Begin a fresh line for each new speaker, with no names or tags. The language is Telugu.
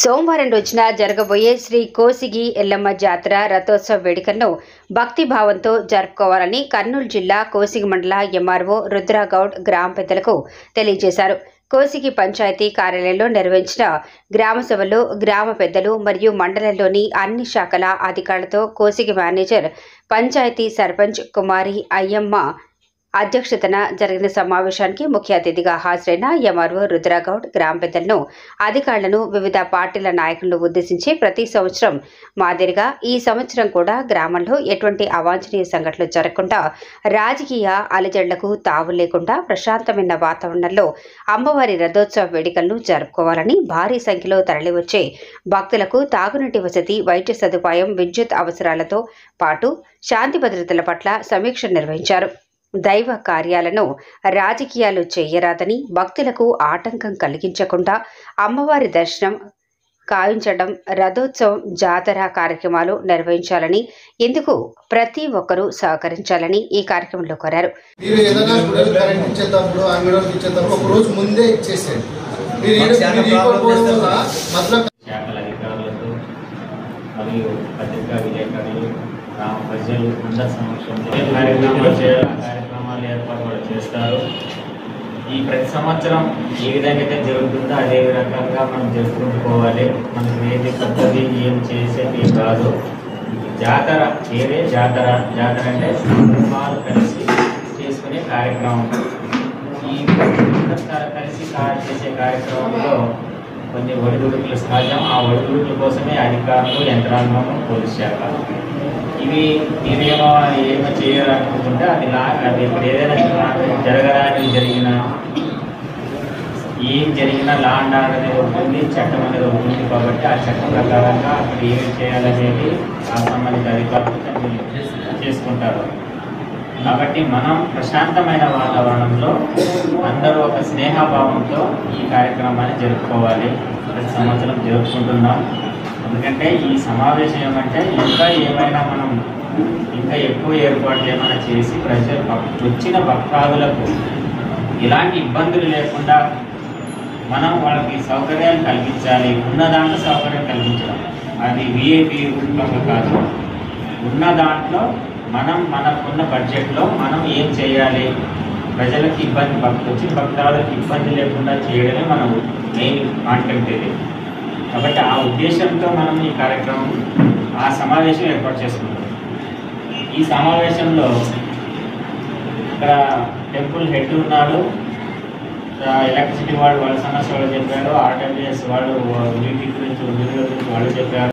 సోమవారం రోజున జరగబోయే శ్రీ కోసిగి ఎల్లమ్మ జాతర రథోత్సవ వేడుకలను భక్తిభావంతో జరుపుకోవాలని కర్నూలు జిల్లా కోసిగి మండల ఎంఆర్ఓ రుద్రగౌడ్ గ్రామ పెద్దలకు తెలియజేశారు. కోసిగి పంచాయతీ కార్యాలయంలో నిర్వహించిన గ్రామ సభలో గ్రామ పెద్దలు మరియు మండలంలోని అన్ని శాఖల అధికారులతో కోసిగి మేనేజర్, పంచాయతీ సర్పంచ్ కుమారి అయ్యమ్మ అధ్యక్షతన జరిగిన సమావేశానికి ముఖ్య అతిథిగా హాజరైన ఎంఆర్ఓ రుద్రగౌడ్ గ్రామ పెద్దలను, అధికారులను, వివిధ పార్టీల నాయకులను ఉద్దేశించి ప్రతి సంవత్సరం మాదిరిగా ఈ సంవత్సరం కూడా గ్రామంలో ఎటువంటి అవాంఛనీయ సంఘటనలు జరగకుండా, రాజకీయ అలజడులకు తావు లేకుండా ప్రశాంతమైన వాతావరణంలో అమ్మవారి రథోత్సవ వేడుకలను జరుపుకోవాలని, భారీ సంఖ్యలో తరలివచ్చే భక్తులకు తాగునీటి వసతి, వైద్య సదుపాయం, విద్యుత్ అవసరాలతో పాటు శాంతి భద్రతల పట్ల సమీక్ష నిర్వహించారు. దైవ కార్యాలను రాజకీయాలు చేయరాదని, భక్తులకు ఆటంకం కలిగించకుండా అమ్మవారి దర్శనం కావించడం, రథోత్సవం, జాతర కార్యక్రమాలు నిర్వహించాలని, ఇందుకు ప్రతి ఒక్కరూ సహకరించాలని ఈ కార్యక్రమంలో కోరారు.
గ్రామ ప్రజలు అందరి సమక్షంలో కార్యక్రమాలు ఏర్పాటు కూడా చేస్తారు. ఈ ప్రతి సంవత్సరం ఏ విధంగా అయితే జరుగుతుందో అదే రకంగా మనం జరుపుకుంటూ పోవాలి. మనకు ఏది కొత్తది ఏం చేసేది కాదు. జాతర ఏదే జాతర అంటే కుటుంబాలు కలిసి చేసుకునే కార్యక్రమం. ఈ కలిసి చేసే కార్యక్రమంలో కొన్ని ఒడిదుడుకులు సహజం. ఆ ఒడిదుడుకుల కోసమే అధికారులు, యంత్రాంగం, పోలీస్ శాఖ ఇవేమో ఏమో చేయాలనుకుంటుంటే అది ఇప్పుడు ఏదైనా జరగడానికి ఏం జరిగినా లా అండ్ ఆర్డర్ అనేది ఉంటుంది, చట్టం అనేది ఉంటుంది. కాబట్టి ఆ చట్టం ప్రకారంగా అక్కడ ఏమి చేయాలనేది ఆ సంబంధిత అధికారులు చేసుకుంటారు. కాబట్టి మనం ప్రశాంతమైన వాతావరణంలో అందరూ ఒక స్నేహభావంతో ఈ కార్యక్రమాన్ని జరుపుకోవాలి. ప్రతి సంవత్సరం జరుపుకుంటున్నాం. ఎందుకంటే ఈ సమావేశం ఏమంటే ఇంకా ఎక్కువ ఏర్పాట్లు ఏమైనా చేసి ప్రజలు వచ్చిన భక్తాదులకు ఎలాంటి ఇబ్బందులు లేకుండా మనం వాళ్ళకి సౌకర్యాలు కల్పించాలి. ఉన్న దాంట్లో సౌకర్యం కల్పించడం, అది విఐపి రూపంగా కాదు. ఉన్న దాంట్లో మనకున్న బడ్జెట్లో మనం ఏం చేయాలి, ప్రజలకు వచ్చిన భక్తాదులకు ఇబ్బంది లేకుండా చేయడమే మనం మెయిన్ కాంటెంట్ ఇది. కాబట్టి ఆ ఉద్దేశంతో మనం ఈ కార్యక్రమం, ఆ సమావేశం ఏర్పాటు చేసుకుంటాం. ఈ సమావేశంలో ఇక్కడ టెంపుల్ హెడ్ ఉన్నాడు, ఎలక్ట్రిసిటీ వాళ్ళ సమస్య వాళ్ళు చెప్పారు, ఆర్డబ్ల్యూఎస్ వాళ్ళు వీటి గురించి వాళ్ళు చెప్పారు.